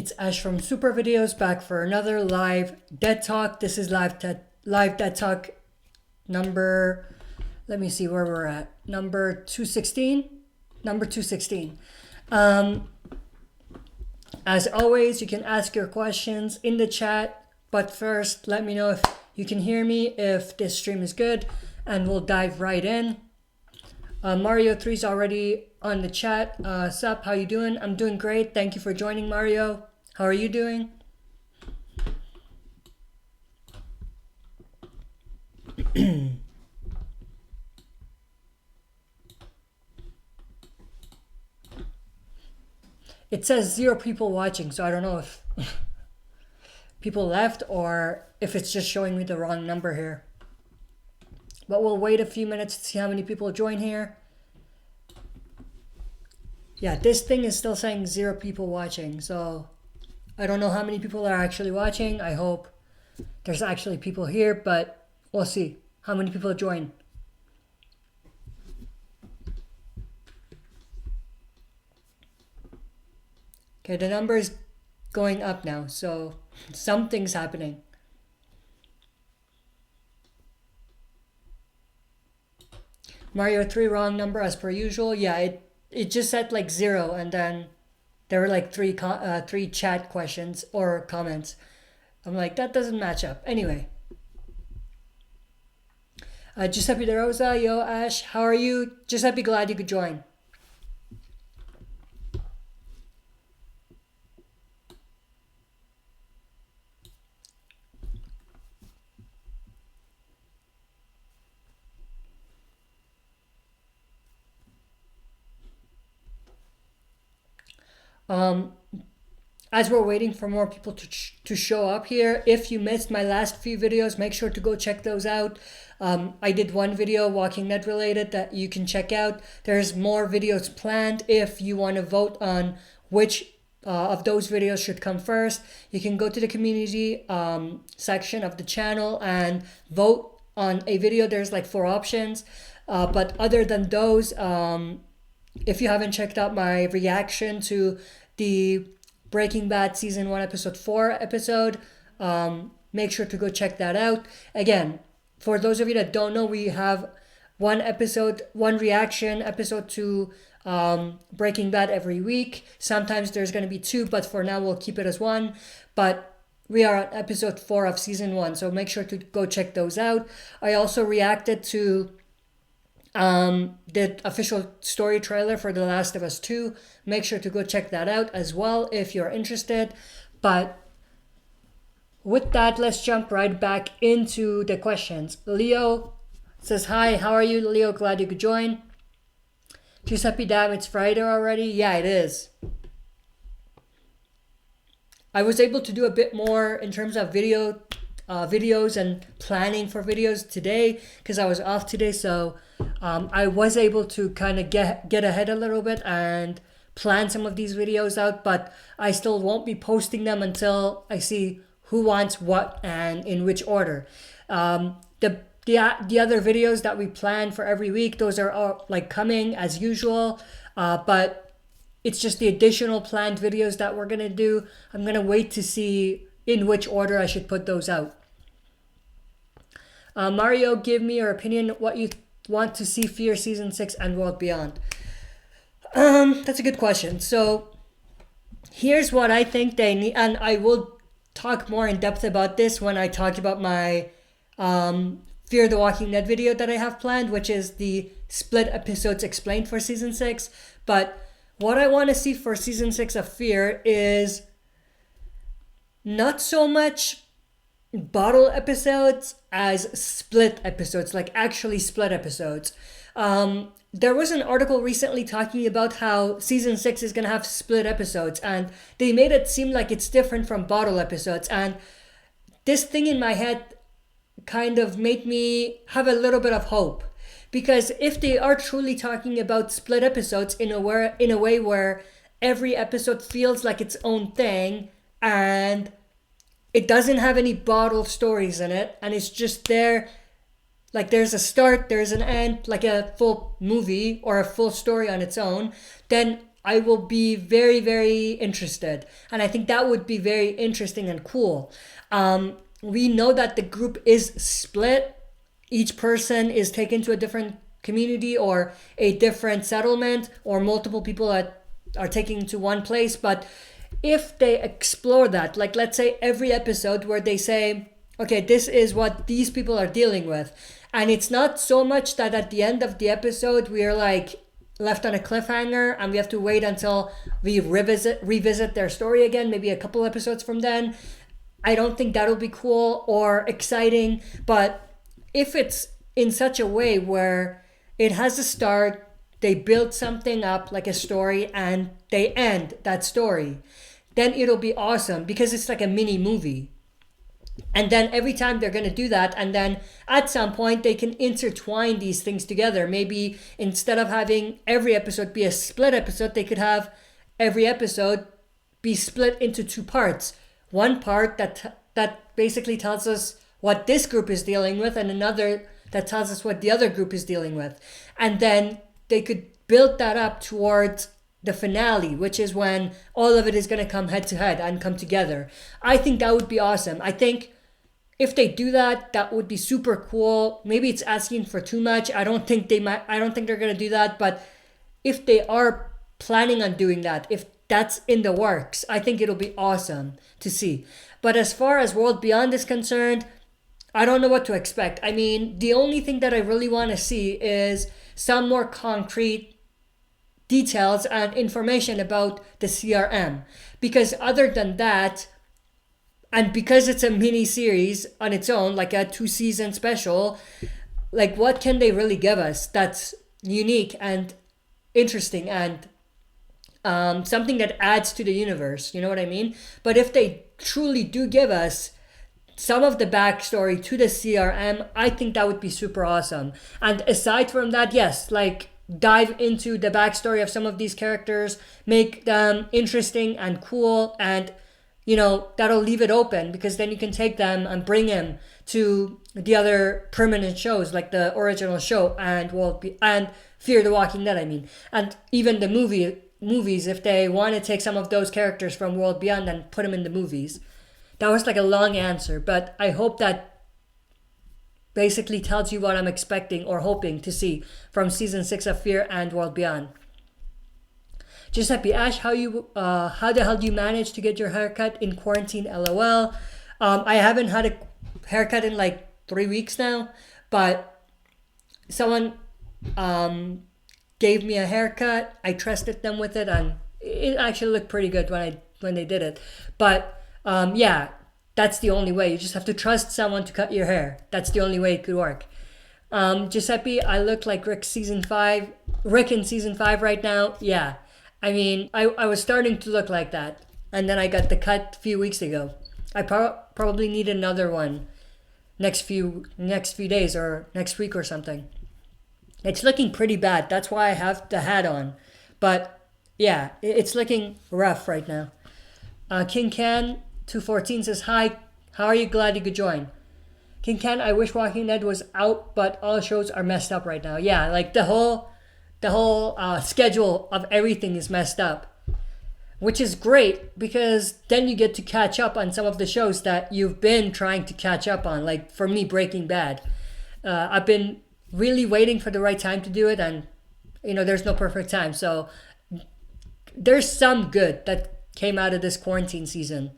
It's Ash from Super Videos back for another live Dead Talk. This is live Dead Talk number, let me see where we're at. Number 216? Number 216. As always, you can ask your questions in the chat, but first let me know if you can hear me, if this stream is good, and we'll dive right in. Mario 3 is already on the chat. Sup, how you doing? I'm doing great. Thank you for joining, Mario. How are you doing? It says 0 people watching, so I don't know if people left or if it's just showing me the wrong number here. But we'll wait a few minutes to see how many people join here. Yeah, this thing is still saying 0 people watching, so I don't know how many people are actually watching. I hope there's actually people here, but we'll see how many people join. Okay, the number is going up now, so something's happening. Mario 3 wrong number as per usual. Yeah, it just said like 0 and then there were like three chat questions or comments. I'm like, that doesn't match up. Anyway. Giuseppe De Rosa, yo Ash, how are you? Giuseppe, glad you could join. As we're waiting for more people to show up here, if you missed my last few videos, make sure to go check those out. I did one video Walking Dead related that you can check out. There's more videos planned. If you want to vote on which of those videos should come first, you can go to the community section of the channel and vote on a video. There's like 4 options. But other than those, if you haven't checked out my reaction to the Breaking Bad Season 1 Episode 4 episode, make sure to go check that out. Again, for those of you that don't know, we have one reaction episode to Breaking Bad every week. Sometimes there's going to be 2, but for now we'll keep it as 1. But we are on episode 4 of Season 1, so make sure to go check those out. I also reacted to the official story trailer for The Last of Us 2. Make sure to go check that out as well if you're interested. But with that, let's jump right back into the questions. Leo says, hi, how are you? Leo, glad you could join. Giuseppe, damn, it's Friday already? Yeah, it is. I was able to do a bit more in terms of videos and planning for videos today because I was off today, so I was able to kind of get ahead a little bit and plan some of these videos out, but I still won't be posting them until I see who wants what and in which order. The other videos that we plan for every week, those are all like coming as usual, but it's just the additional planned videos that we're gonna do. I'm gonna wait to see in which order I should put those out. Mario, give me your opinion what you want to see Fear Season 6 and World Beyond. That's a good question. So here's what I think they need, and I will talk more in depth about this when I talk about my Fear the Walking Dead video that I have planned, which is the split episodes explained for Season 6. But what I want to see for Season 6 of Fear is not so much bottle episodes as split episodes, like actually split episodes. There was an article recently talking about how Season 6 is going to have split episodes, and they made it seem like it's different from bottle episodes. And this thing in my head kind of made me have a little bit of hope. Because if they are truly talking about split episodes in a way where every episode feels like its own thing and it doesn't have any bottle stories in it, and it's just there, like there's a start, there's an end, like a full movie or a full story on its own, then I will be very, very interested. And I think that would be very interesting and cool. We know that the group is split. Each person is taken to a different community or a different settlement, or multiple people are taken to one place. But if they explore that, like let's say every episode where they say, okay, this is what these people are dealing with. And it's not so much that at the end of the episode, we are like left on a cliffhanger and we have to wait until we revisit their story again, maybe a couple episodes from then. I don't think that'll be cool or exciting. But if it's in such a way where it has a start, they build something up like a story, and they end that story, then it'll be awesome because it's like a mini movie. And then every time they're going to do that, and then at some point they can intertwine these things together. Maybe instead of having every episode be a split episode, they could have every episode be split into two parts. One part that basically tells us what this group is dealing with, and another that tells us what the other group is dealing with. And then they could build that up towards the finale, which is when all of it is going to come head to head and come together. I think that would be awesome. I think if they do that, that would be super cool. Maybe it's asking for too much. I don't think they're going to do that. But if they are planning on doing that, if that's in the works, I think it'll be awesome to see. But as far as World Beyond is concerned, I don't know what to expect. I mean, the only thing that I really want to see is some more concrete details and information about the CRM. Because other than that, and because it's a mini series on its own, like a 2-season special, like what can they really give us that's unique and interesting and something that adds to the universe, you know what I mean? But if they truly do give us some of the backstory to the CRM, I think that would be super awesome. And aside from that, yes, like dive into the backstory of some of these characters, make them interesting and cool, and you know, that'll leave it open, because then you can take them and bring them to the other permanent shows like the original show and Fear the Walking Dead, I mean. And even the movies, if they want to take some of those characters from World Beyond and put them in the movies. That was like a long answer, but I hope that basically tells you what I'm expecting or hoping to see from season 6 of Fear and World Beyond. Giuseppe Ash, how the hell do you manage to get your haircut in quarantine? LOL. I haven't had a haircut in like 3 weeks now, but someone gave me a haircut. I trusted them with it, and it actually looked pretty good when they did it. But yeah, that's the only way. You just have to trust someone to cut your hair. That's the only way it could work. Giuseppe, I look like Rick in season 5 right now. Yeah. I mean, I was starting to look like that, and then I got the cut a few weeks ago. I probably need another one next few days or next week or something. It's looking pretty bad. That's why I have the hat on. But yeah, it's looking rough right now. King Can 214 says, hi, how are you? Glad you could join. King Can, I wish Walking Dead was out, but all shows are messed up right now. Yeah, like the whole schedule of everything is messed up, which is great, because then you get to catch up on some of the shows that you've been trying to catch up on. Like for me, Breaking Bad. I've been really waiting for the right time to do it, and you know, there's no perfect time. So there's some good that came out of this quarantine season.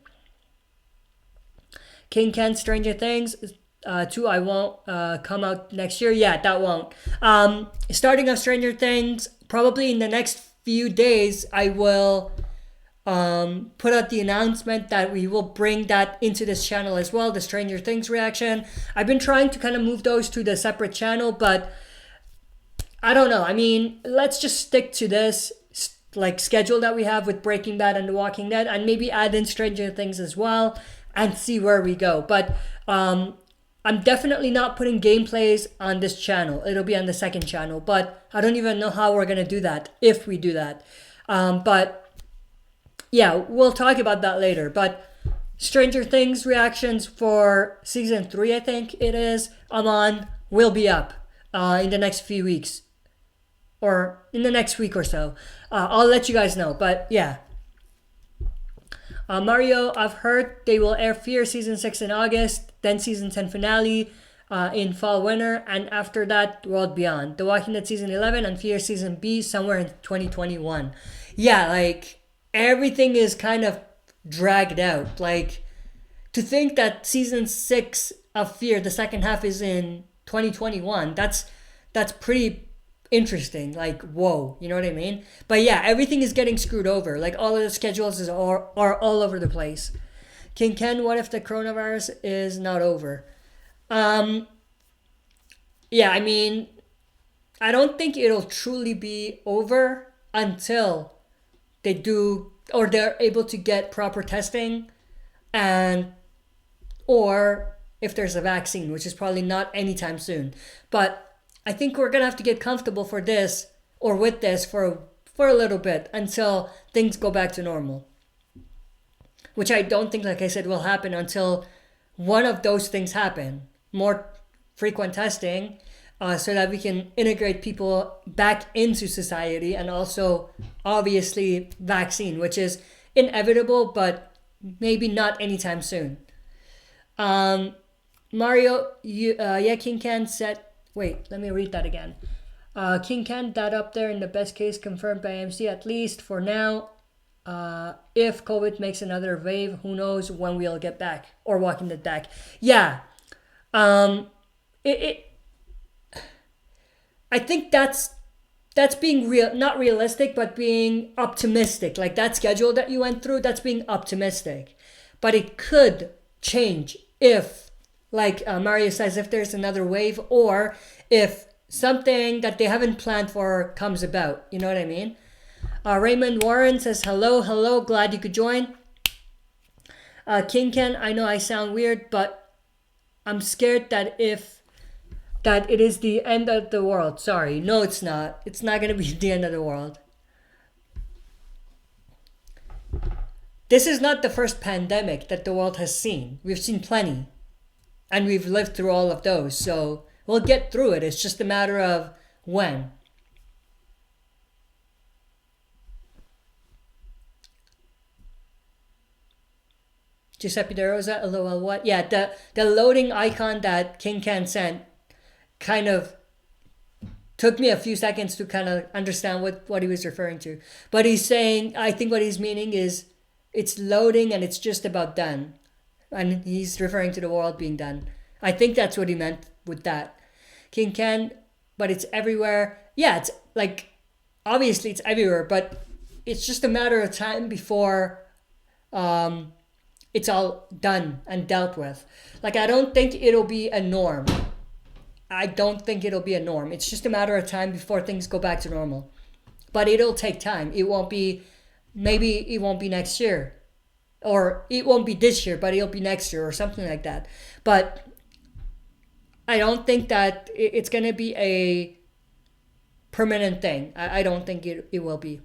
King Ken, Stranger Things 2, I won't come out next year. Yeah, that won't. Starting of Stranger Things, probably in the next few days, I will put out the announcement that we will bring that into this channel as well, the Stranger Things reaction. I've been trying to kind of move those to the separate channel, but I don't know. I mean, let's just stick to this like schedule that we have with Breaking Bad and The Walking Dead, and maybe add in Stranger Things as well and see where we go. But I'm definitely not putting gameplays on this channel. It'll be on the second channel, but I don't even know how we're going to do that, if we do that. But yeah, we'll talk about that later. But Stranger Things reactions for season 3, I think it is, will be up in the next few weeks. or in the next week or so. I'll let you guys know. But yeah. Mario, I've heard they will air Fear Season 6 in August, then Season 10 finale in fall winter, and after that, World Beyond. The Walking Dead Season 11 and Fear Season B somewhere in 2021. Yeah, like, everything is kind of dragged out. Like, to think that Season 6 of Fear, the second half, is in 2021, that's pretty interesting. Like, whoa, you know what I mean? But yeah, everything is getting screwed over. Like, all of the schedules are all over the place. King Ken, what if the coronavirus is not over? Yeah, I mean, I don't think it'll truly be over until they do, or they're able to get proper testing, and or if there's a vaccine, which is probably not anytime soon. But I think we're gonna have to get comfortable for this, or with this, for a little bit until things go back to normal. Which I don't think, like I said, will happen until one of those things happen. More frequent testing, so that we can integrate people back into society, and also obviously vaccine, which is inevitable, but maybe not anytime soon. Mario, yeah, King Can said. Wait, let me read that again. King Can, that up there in the best case confirmed by AMC, at least for now. If COVID makes another wave, who knows when we'll get back, or Walking Dead back. Yeah. I think that's being not realistic, but being optimistic. Like, that schedule that you went through, that's being optimistic. But it could change if, like Mario says, if there's another wave, or if something that they haven't planned for comes about. You know what I mean? Raymond Warren says, hello, glad you could join. King Ken, I know I sound weird, but I'm scared that it is the end of the world. Sorry, no, it's not. It's not going to be the end of the world. This is not the first pandemic that the world has seen. We've seen plenty. And we've lived through all of those. So we'll get through it. It's just a matter of when. Giuseppe De Rosa, lol, what? Yeah, the loading icon that King Can sent kind of took me a few seconds to kind of understand what he was referring to. But he's saying, I think what he's meaning is it's loading and it's just about done. And he's referring to the world being done. I think that's what he meant with that. King Can, but it's everywhere. Yeah, it's like, obviously it's everywhere, but it's just a matter of time before it's all done and dealt with. Like, I don't think it'll be a norm. It's just a matter of time before things go back to normal. But it'll take time. Maybe it won't be next year. Or it won't be this year, but it'll be next year or something like that. But I don't think that it's going to be a permanent thing. I don't think it will be.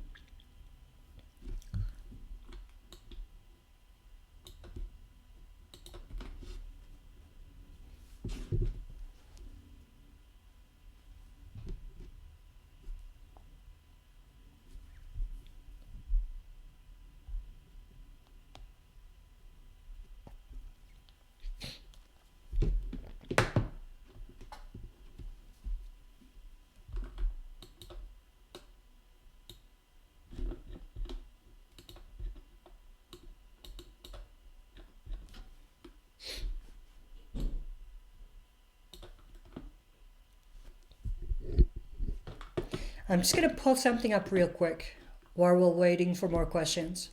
I'm just going to pull something up real quick while we're waiting for more questions.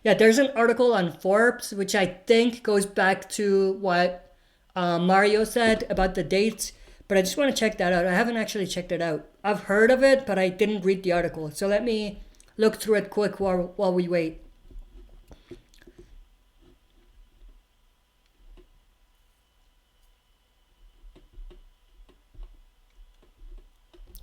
Yeah, there's an article on Forbes, which I think goes back to what Mario said about the dates. But I just want to check that out. I haven't actually checked it out. I've heard of it, but I didn't read the article. So let me look through it quick while we wait.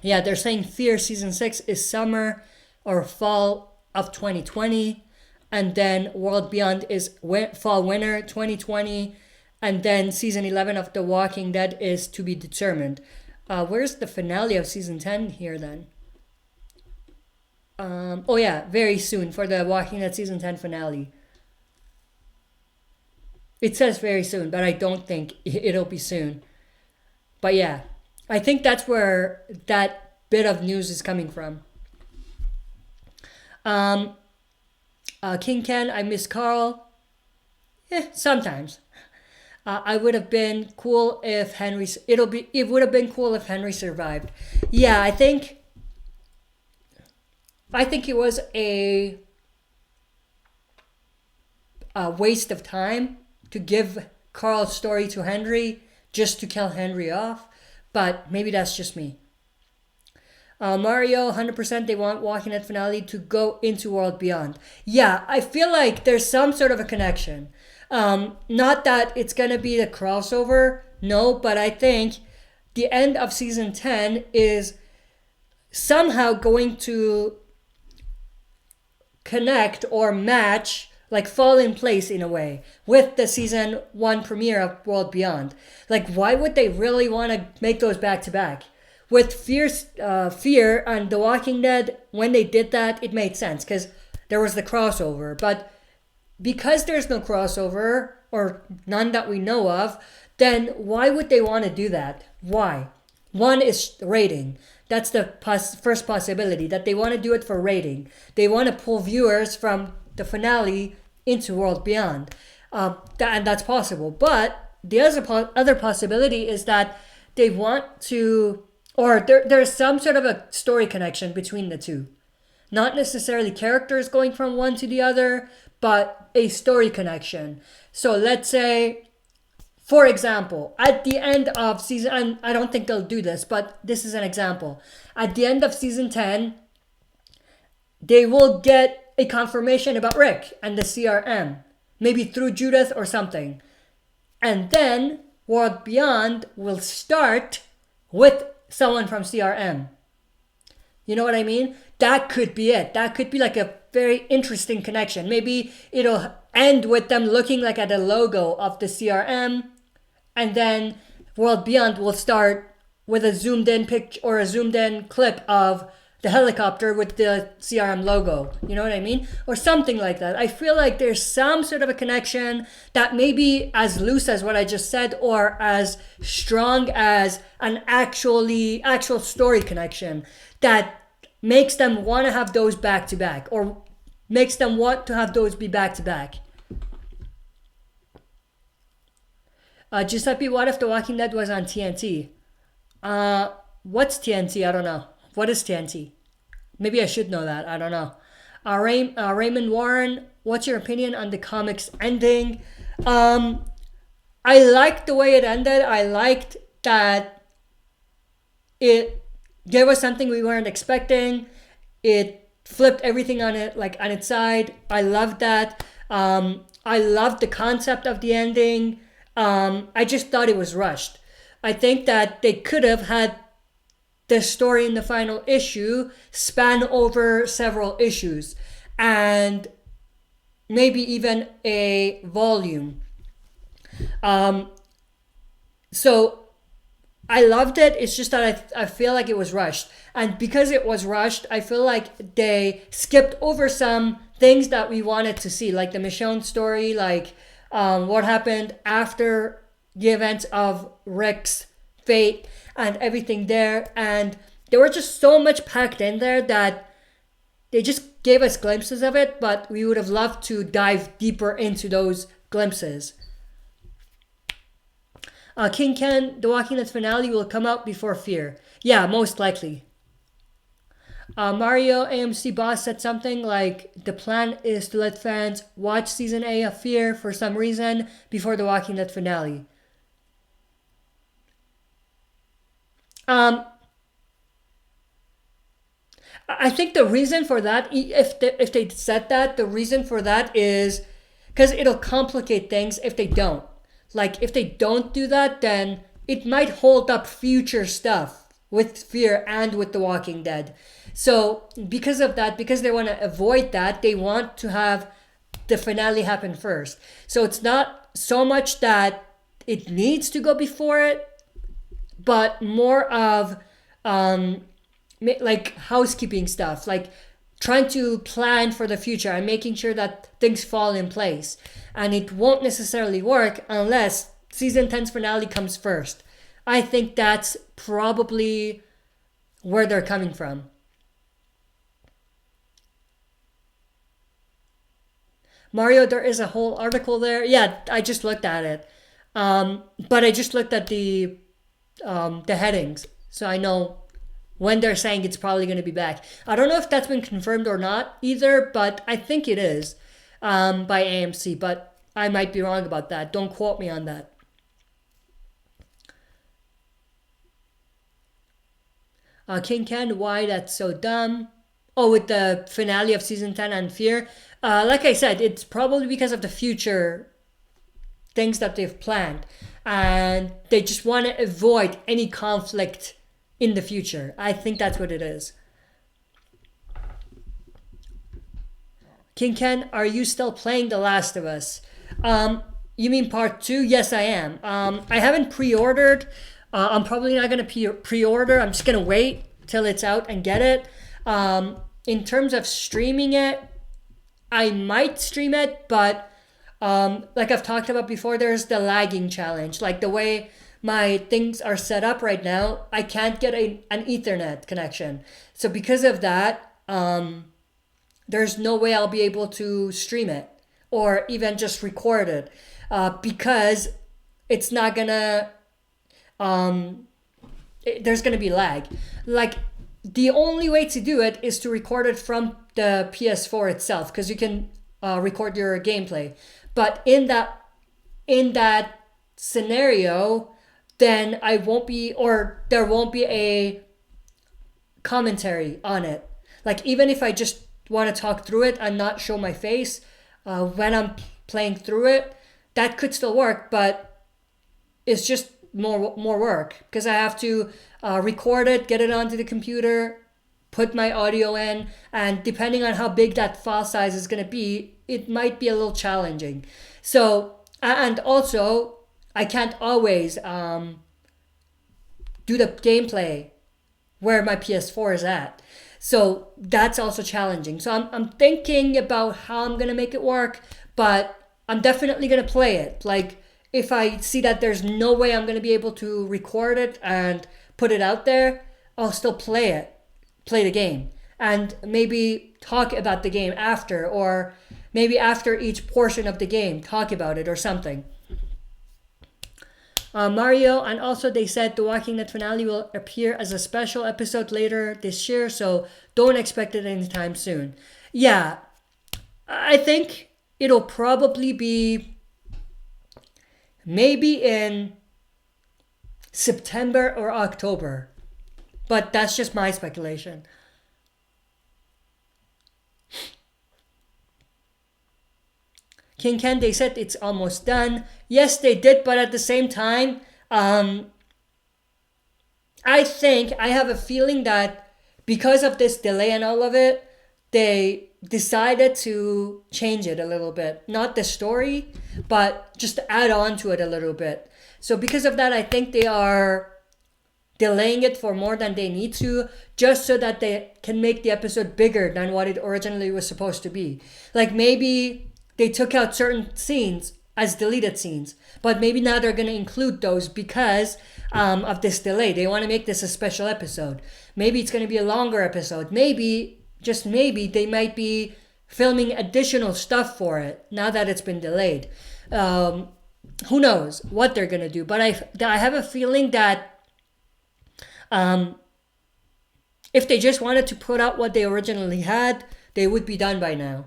Yeah, they're saying Fear Season 6 is summer or fall of 2020. And then World Beyond is fall-winter 2020. And then Season 11 of The Walking Dead is to be determined. Where's the finale of Season 10 here then? Oh yeah, very soon for The Walking Dead Season 10 finale. It says very soon, but I don't think it'll be soon. But yeah, I think that's where that bit of news is coming from. King Ken, I miss Carl. Sometimes. I would have been cool if Henry. It would have been cool if Henry survived. Yeah, I think it was a waste of time to give Carl's story to Henry just to kill Henry off. But maybe that's just me. Mario, 100% they want Walking Dead finale to go into World Beyond. Yeah, I feel like there's some sort of a connection. Not that it's going to be the crossover, no, but I think the end of Season 10 is somehow going to connect or match, like fall in place in a way, with the Season 1 premiere of World Beyond. Like, why would they really want to make those back-to-back? With Fear and The Walking Dead, when they did that, it made sense because there was the crossover. But because there's no crossover, or none that we know of, then why would they want to do that? Why? One is rating. That's the first possibility, that they want to do it for rating. They want to pull viewers from the finale into World Beyond. And that's possible. But the other possibility is that they want to, or there's some sort of a story connection between the two. Not necessarily characters going from one to the other, but a story connection. So let's say, for example, at the end of season, and I don't think they'll do this, but this is an example. At the end of Season 10, they will get a confirmation about Rick and the CRM, maybe through Judith or something. And then World Beyond will start with someone from CRM. You know what I mean? That could be it. That could be like a very interesting connection. Maybe it'll end with them looking like at the logo of the CRM, and then World Beyond will start with a zoomed in picture or a zoomed in clip of the helicopter with the CRM logo. You know what I mean? Or something like that. I feel like there's some sort of a connection that may be as loose as what I just said, or as strong as an actual story connection that makes them want to have those back to back, or makes them want to have those be back to back. Giuseppe, what if The Walking Dead was on TNT? What's TNT? I don't know. What is TNT? Maybe I should know that. I don't know. Raymond Warren, what's your opinion on the comic's ending? I liked the way it ended. I liked that it gave us something we weren't expecting. It flipped everything on its side. I loved that. I loved the concept of the ending. I just thought it was rushed. I think that they could have had the story in the final issue span over several issues and maybe even a volume. So I loved it. It's just that I feel like it was rushed. And because it was rushed, I feel like they skipped over some things that we wanted to see, like the Michonne story, like what happened after the events of Rick's fate and everything there. And there were just so much packed in there that they just gave us glimpses of it, but we would have loved to dive deeper into those glimpses. King Ken, The Walking Dead finale will come out before Fear. Yeah, most likely. Mario AMC Boss said something like, the plan is to let fans watch Season A of Fear for some reason before The Walking Dead finale. Um, I think the reason for that, if they said that, the reason for that is because it'll complicate things if they don't. Like if they don't do that, then it might hold up future stuff with Fear and with The Walking Dead. So because of that, because they want to avoid that, they want to have the finale happen first. So it's not so much that it needs to go before it, but more of like housekeeping stuff, like trying to plan for the future and making sure that things fall in place. And it won't necessarily work unless season 10's finale comes first. I think that's probably where they're coming from. Mario, there is a whole article there. Yeah, I just looked at it. But I just looked at the headings, so I know when they're saying it's probably going to be back. I don't know if that's been confirmed or not either, but I think it is by AMC, but I might be wrong about that. Don't quote me on that. King Ken, why that's so dumb? Oh, with the finale of season 10 and Fear. Like I said, it's probably because of the future things that they've planned. And they just want to avoid any conflict in the future. I think that's what it is. King Ken, are you still playing The Last of Us? You mean part 2? Yes, I am. I haven't pre-ordered. I'm probably not going to pre-order. I'm just going to wait till it's out and get it. In terms of streaming it, I might stream it, but like I've talked about before, there's the lagging challenge. Like the way my things are set up right now, I can't get an Ethernet connection. So because of that, there's no way I'll be able to stream it or even just record it because it's not gonna, there's gonna be lag. Like the only way to do it is to record it from the PS4 itself, because you can record your gameplay. But in that scenario, then I won't be, or there won't be a commentary on it. Like even if I just want to talk through it and not show my face when I'm playing through it, that could still work, but it's just more work because I have to record it, get it onto the computer, put my audio in, and depending on how big that file size is going to be, it might be a little challenging. So, and also, I can't always do the gameplay where my PS4 is at. So that's also challenging. So I'm thinking about how I'm going to make it work, but I'm definitely going to play it. Like if I see that there's no way I'm going to be able to record it and put it out there, I'll still play the game, and maybe talk about the game after, or maybe after each portion of the game, talk about it or something. Mario, and also they said the Walking Dead finale will appear as a special episode later this year, so don't expect it anytime soon. Yeah, I think it'll probably be maybe in September or October, but that's just my speculation. King Ken, they said it's almost done. Yes, they did, but at the same time, I think, I have a feeling that because of this delay and all of it, they decided to change it a little bit. Not the story, but just add on to it a little bit. So because of that, I think they are delaying it for more than they need to, just so that they can make the episode bigger than what it originally was supposed to be. Like maybe they took out certain scenes as deleted scenes, but maybe now they're going to include those because of this delay. They want to make this a special episode. Maybe it's going to be a longer episode. Maybe, just maybe, they might be filming additional stuff for it now that it's been delayed. Who knows what they're going to do, but I have a feeling that if they just wanted to put out what they originally had, they would be done by now.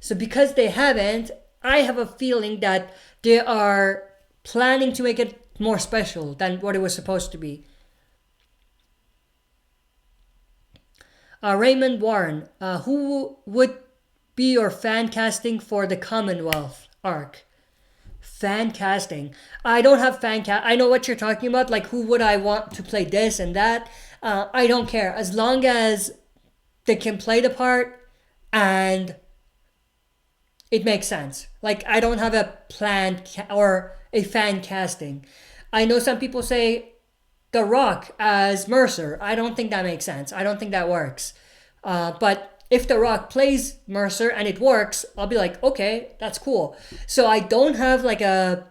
So because they haven't, I have a feeling that they are planning to make it more special than what it was supposed to be. Raymond Warren, who would be your fan casting for the Commonwealth arc? Fan casting. I don't have fan cast. I know what you're talking about. Like, who would I want to play this and that? I don't care. As long as they can play the part and it makes sense. Like, I don't have a plan or a fan casting. I know some people say The Rock as Mercer. I don't think that makes sense. I don't think that works. But if The Rock plays Mercer and it works, I'll be like, okay, that's cool. So I don't have like a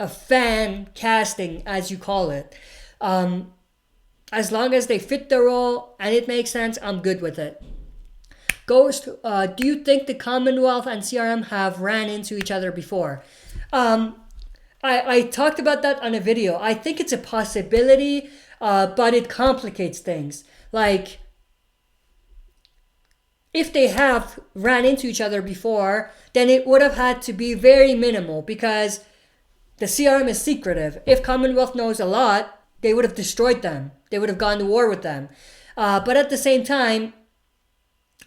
fan casting, as you call it. As long as they fit the role and it makes sense, I'm good with it. Ghost, do you think the Commonwealth and CRM have ran into each other before? I talked about that on a video. I think it's a possibility, but it complicates things. Like, if they have ran into each other before, then it would have had to be very minimal because the CRM is secretive. If Commonwealth knows a lot, they would have destroyed them. They would have gone to war with them. But at the same time,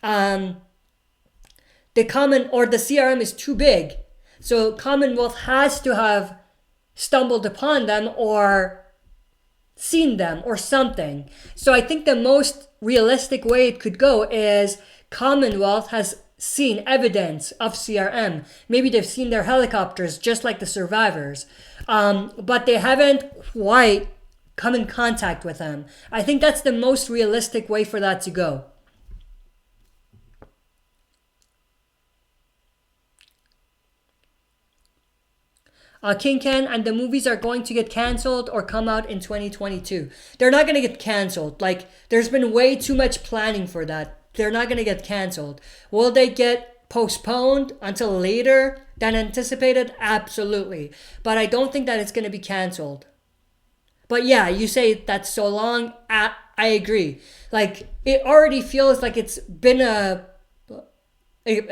the CRM is too big. So Commonwealth has to have stumbled upon them or seen them or something. So I think the most realistic way it could go is Commonwealth has seen evidence of CRM. Maybe they've seen their helicopters just like the survivors. But they haven't quite come in contact with them. I think that's the most realistic way for that to go. King Ken and the movies are going to get canceled or come out in 2022. They're not going to get canceled. Like, there's been way too much planning for that. They're not going to get canceled. Will they get postponed until later than anticipated? Absolutely. But I don't think that it's going to be canceled. But yeah, you say that's so long. I agree. Like, it already feels like it's been a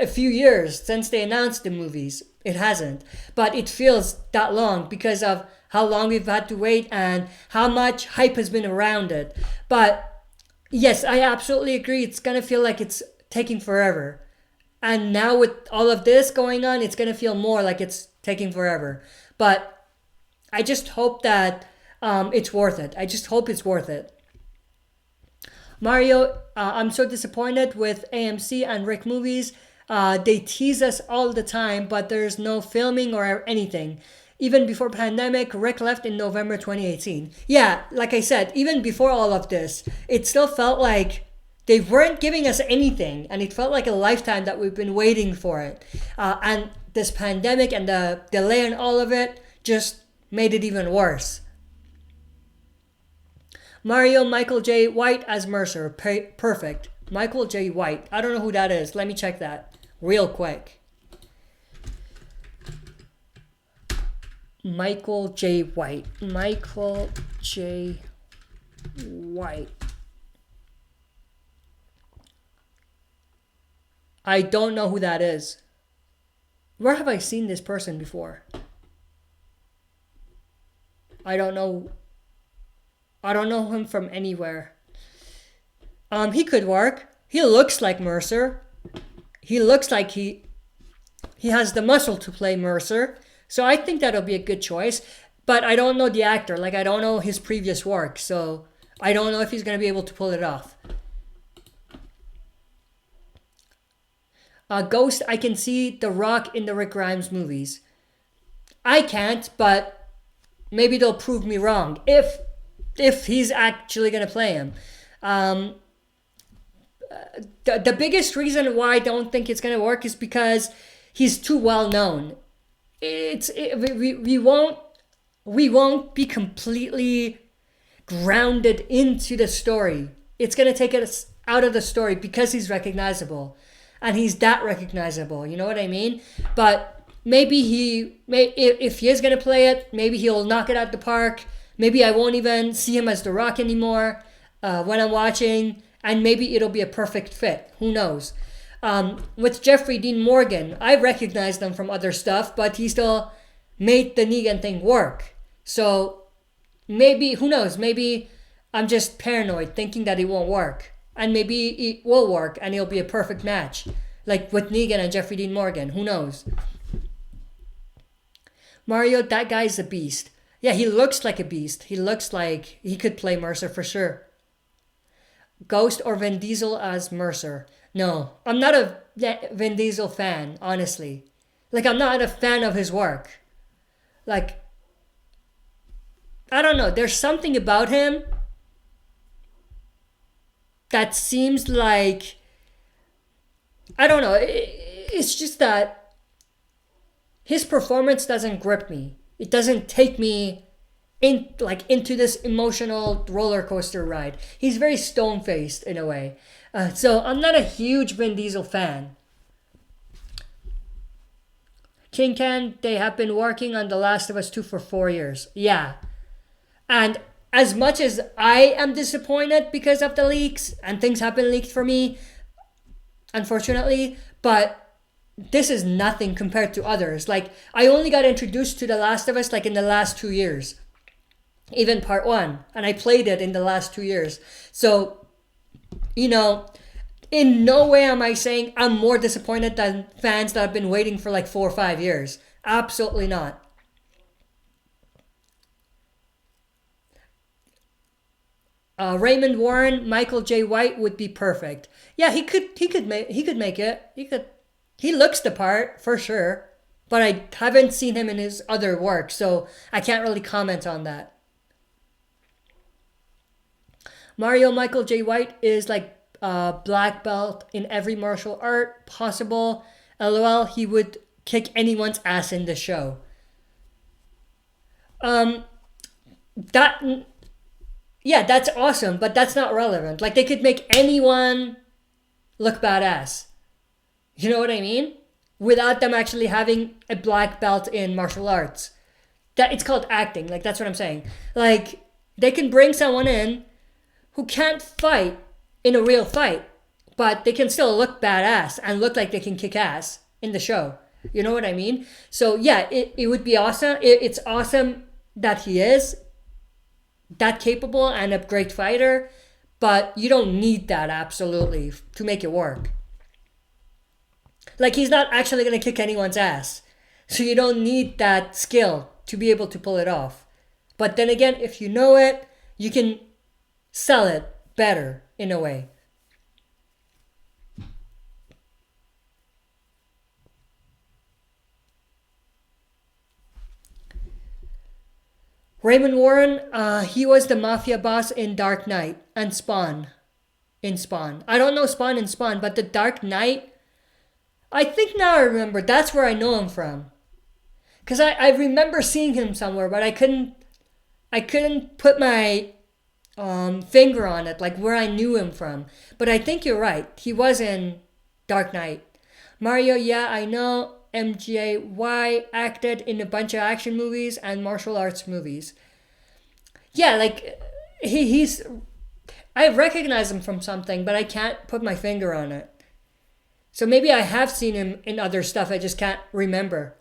few years since they announced the movies. It hasn't. But it feels that long because of how long we've had to wait and how much hype has been around it. But yes, I absolutely agree. It's going to feel like it's taking forever. And now with all of this going on, it's going to feel more like it's taking forever. But I just hope that it's worth it. I just hope it's worth it. Mario, I'm so disappointed with AMC and Rick Movies. They tease us all the time, but there's no filming or anything. Even before pandemic, Rick left in November 2018. Yeah, like I said, even before all of this, it still felt like they weren't giving us anything, and it felt like a lifetime that we've been waiting for it. And this pandemic and the delay and all of it just made it even worse. Mario Michael J. White as Mercer. Perfect. Michael J. White. I don't know who that is. Let me check that real quick. Michael J. White. Michael J. White. I don't know who that is. Where have I seen this person before? I don't know him from anywhere. He could work. He looks like Mercer. He looks like he has the muscle to play Mercer. So I think that'll be a good choice. But I don't know the actor. Like, I don't know his previous work. So I don't know if he's going to be able to pull it off. Ghost, I can see The Rock in the Rick Grimes movies. I can't, but maybe they'll prove me wrong. If he's actually going to play him. The biggest reason why I don't think it's going to work is because he's too well known. We won't be completely grounded into the story. It's going to take us out of the story because he's recognizable. And he's that recognizable, you know what I mean? But maybe if he is going to play it, maybe he'll knock it out the park. Maybe I won't even see him as The Rock anymore when I'm watching. And maybe it'll be a perfect fit. Who knows? With Jeffrey Dean Morgan, I recognize them from other stuff, but he still made the Negan thing work. So maybe, who knows? Maybe I'm just paranoid, thinking that it won't work. And maybe it will work and it'll be a perfect match. Like with Negan and Jeffrey Dean Morgan. Who knows? Mario, that guy's a beast. Yeah, he looks like a beast. He looks like he could play Mercer for sure. Ghost or Vin Diesel as Mercer. No, I'm not a Vin Diesel fan, honestly. Like, I'm not a fan of his work. Like, I don't know. There's something about him that seems like, I don't know. It's just that his performance doesn't grip me. It doesn't take me into this emotional roller coaster ride. He's very stone faced in a way. So I'm not a huge Vin Diesel fan. King Ken, they have been working on The Last of Us 2 for 4 years. Yeah. And as much as I am disappointed because of the leaks, and things have been leaked for me, unfortunately, but this is nothing compared to others. Like, I only got introduced to The Last of Us like in the last 2 years. Even part 1. And I played it in the last 2 years. So, you know, in no way am I saying I'm more disappointed than fans that have been waiting for like 4 or 5 years. Absolutely not. Raymond Warren, Michael J. White would be perfect. Yeah, he could make it. He looks the part for sure, but I haven't seen him in his other work, so I can't really comment on that. Mario Michael J. White is like black belt in every martial art possible. LOL, he would kick anyone's ass in the show. That's awesome, but that's not relevant. Like, they could make anyone look badass. You know what I mean? Without them actually having a black belt in martial arts. That it's called acting. Like, that's what I'm saying. Like, they can bring someone in who can't fight in a real fight, but they can still look badass and look like they can kick ass in the show. You know what I mean? So yeah, it would be awesome. It's awesome that he is that capable and a great fighter, but you don't need that absolutely to make it work. Like, he's not actually going to kick anyone's ass. So you don't need that skill to be able to pull it off. But then again, if you know it, you can sell it better in a way. Raymond Warren, he was the mafia boss in Dark Knight and Spawn. In Spawn. I don't know Spawn in Spawn, but the Dark Knight, I think now I remember. That's where I know him from. Because I remember seeing him somewhere, but I couldn't put my finger on it, like where I knew him from. But I think you're right. He was in Dark Knight. Mario, yeah, I know. MJY acted in a bunch of action movies and martial arts movies. Yeah, like he's I recognize him from something, but I can't put my finger on it. So maybe I have seen him in other stuff, I just can't remember.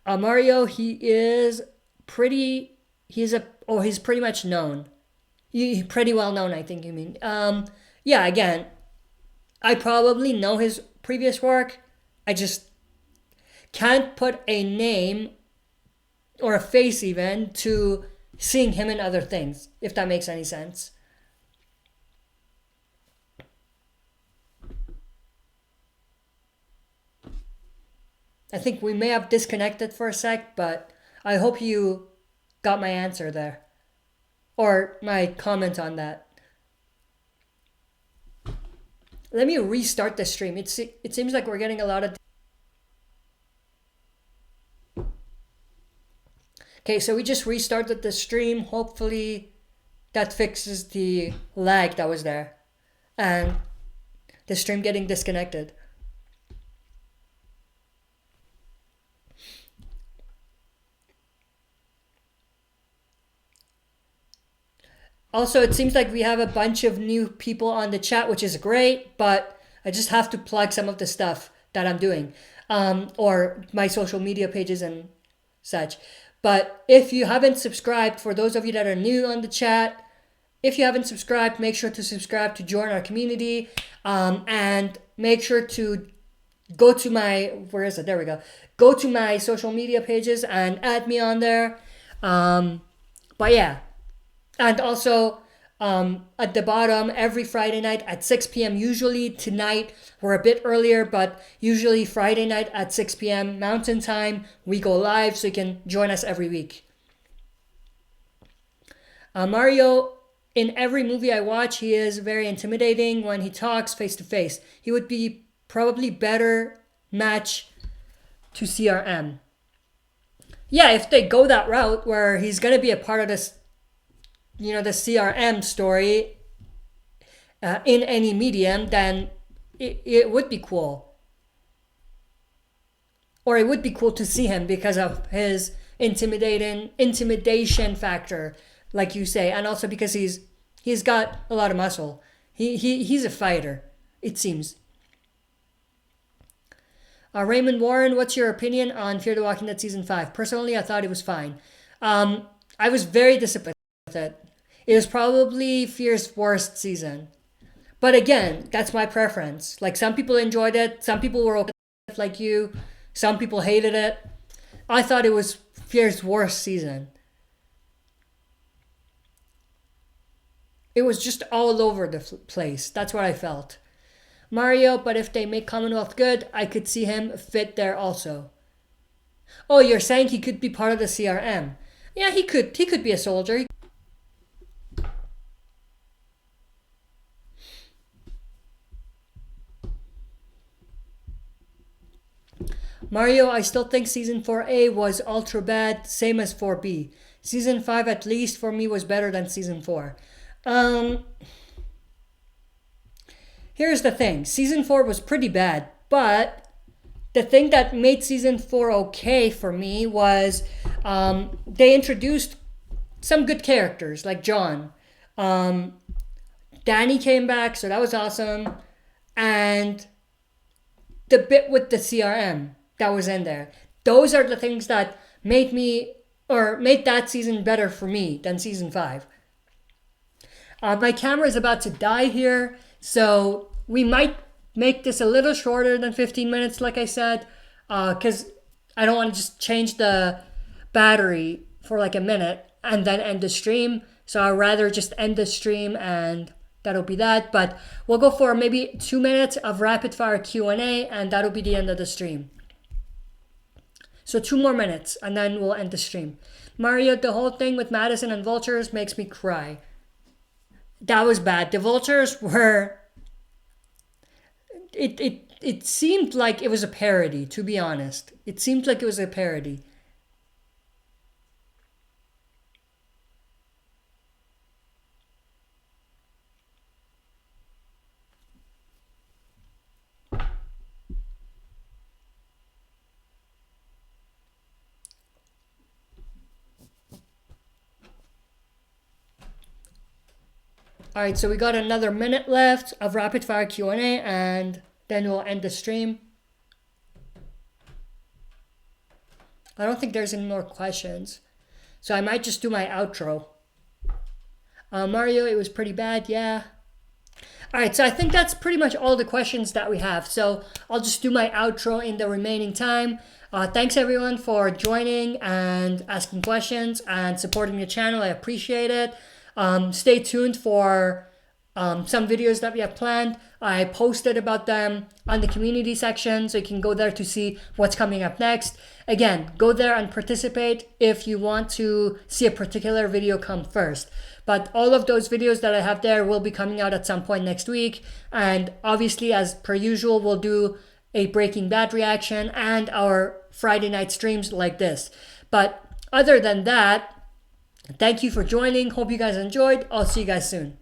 Mario, he's pretty much known. He's pretty well known, I think you mean. Yeah, again, I probably know his previous work. I just can't put a name or a face even to seeing him in other things, if that makes any sense. I think we may have disconnected for a sec, but I hope you got my answer there. Or my comment on that. Let me restart the stream. It seems like we're getting a lot of... Okay, so we just restarted the stream. Hopefully that fixes the lag that was there. And the stream getting disconnected. Also, it seems like we have a bunch of new people on the chat, which is great, but I just have to plug some of the stuff that I'm doing, or my social media pages and such. But if you haven't subscribed, for those of you that are new on the chat, if you haven't subscribed, make sure to subscribe to join our community, and make sure to go to my, where is it? There we go. Go to my social media pages and add me on there. But yeah, and also at the bottom, every Friday night at 6 p.m. Usually tonight we're a bit earlier, but usually Friday night at 6 p.m. Mountain Time, we go live, so you can join us every week. Mario, in every movie I watch, he is very intimidating when he talks face to face. He would be probably better match to CRM. Yeah, if they go that route where he's going to be a part of this, the CRM story in any medium, then it would be cool. Or it would be cool to see him because of his intimidation factor, like you say, and also because he's got a lot of muscle. He's a fighter, it seems. Raymond Warren, what's your opinion on Fear the Walking Dead Season 5? Personally, I thought it was fine. I was very disappointed with it. It was probably Fear's worst season. But again, that's my preference. Like, some people enjoyed it. Some people were okay with it, like you. Some people hated it. I thought it was Fear's worst season. It was just all over the place. That's what I felt. Mario, but if they make Commonwealth good, I could see him fit there also. Oh, you're saying he could be part of the CRM? Yeah, he could be a soldier. Mario, I still think Season 4A was ultra bad, same as 4B. Season 5, at least for me, was better than Season 4. Here's the thing. Season 4 was pretty bad, but the thing that made Season 4 okay for me was they introduced some good characters, like John. Danny came back, so that was awesome. And the bit with the CRM that was in there. Those are the things that made that season better for me than Season 5. My camera is about to die here, so we might make this a little shorter than 15 minutes, like I said, because I don't want to just change the battery for like a minute and then end the stream. So I'd rather just end the stream and that'll be that. But we'll go for maybe 2 minutes of rapid fire Q&A and that'll be the end of the stream. So 2 more minutes and then we'll end the stream. Mario, the whole thing with Madison and Vultures makes me cry. That was bad. The Vultures were... It seemed like it was a parody, to be honest. It seemed like it was a parody. All right, so we got another minute left of rapid fire Q&A and then we'll end the stream. I don't think there's any more questions. So I might just do my outro. Mario, it was pretty bad, yeah. All right, so I think that's pretty much all the questions that we have. So I'll just do my outro in the remaining time. Thanks everyone for joining and asking questions and supporting the channel. I appreciate it. Stay tuned for some videos that we have planned. I posted about them on the community section, so you can go there to see what's coming up next. Again, go there and participate if you want to see a particular video come first. But all of those videos that I have there will be coming out at some point next week. And obviously, as per usual, we'll do a Breaking Bad reaction and our Friday night streams like this. But other than that, thank you for joining. Hope you guys enjoyed. I'll see you guys soon.